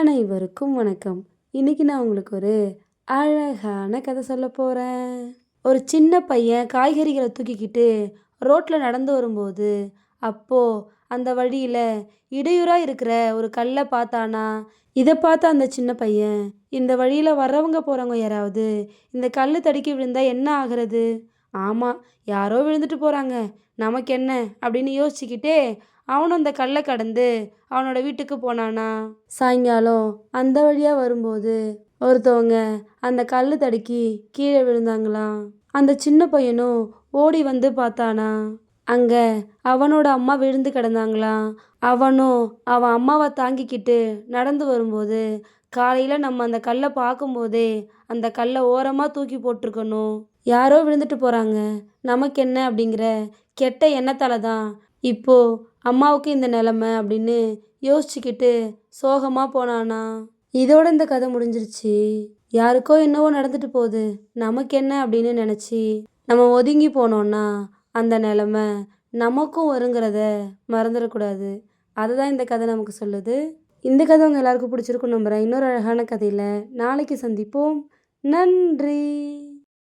அனைவருக்கும் வணக்கம். இன்னைக்கு நான் உங்களுக்கு ஒரு அழகான கதை சொல்ல போறேன். ஒரு சின்ன பையன் காய்கறிகளை தூக்கிக்கிட்டு ரோட்ல நடந்து வரும்போது, அப்போ அந்த வழியில இடையூறா இருக்கிற ஒரு கல்லை பார்த்தானா. இதை பார்த்த அந்த சின்ன பையன், இந்த வழியில வர்றவங்க போறவங்க யாராவது இந்த கல்லு தடுக்கி விழுந்தா என்ன ஆகிறது? ஆமா, யாரோ விழுந்துட்டு போறாங்க, நமக்கு என்ன அப்படின்னு யோசிச்சுக்கிட்டே அவனும் அந்த கல்லை கடந்து அவனோட வீட்டுக்கு போனானா. சாயங்காலம் அந்த வழியா வரும்போது ஒருத்தவங்க அந்த கல்லு தடுக்கி கீழே விழுந்தாங்களாம். அந்த சின்ன பையனும் ஓடி வந்து பார்த்தானா. அங்க அவனோட அம்மா விழுந்து கிடந்தாங்களாம். அவனும் அவன் அம்மாவை தாங்கிக்கிட்டு நடந்து வரும்போது, காலையில நம்ம அந்த கல்லை பார்க்கும்போதே அந்த கல்லை ஓரமா தூக்கி போட்டிருக்கணும். யாரோ விழுந்துட்டு போறாங்க, நமக்கு என்ன அப்படிங்கிற கெட்ட எண்ணத்தால தான் இப்போ அம்மாவுக்கு இந்த நிலைமை அப்படின்னு யோசிச்சுக்கிட்டு சோகமா போனானா. இதோட இந்த கதை முடிஞ்சிருச்சு. யாருக்கோ என்னவோ நடந்துட்டு போகுது, நமக்கு என்ன அப்படின்னு நினச்சி நம்ம ஒதுங்கி போனோம்னா அந்த நிலைமை நமக்கும் வருங்கிறத மறந்துடக்கூடாது. அதை தான் இந்த கதை நமக்கு சொல்லுது. இந்த கதை உங்கள் எல்லாருக்கும் பிடிச்சிருக்கும் நம்புகிறேன். இன்னொரு அழகான கதையில் நாளைக்கு சந்திப்போம். நன்றி.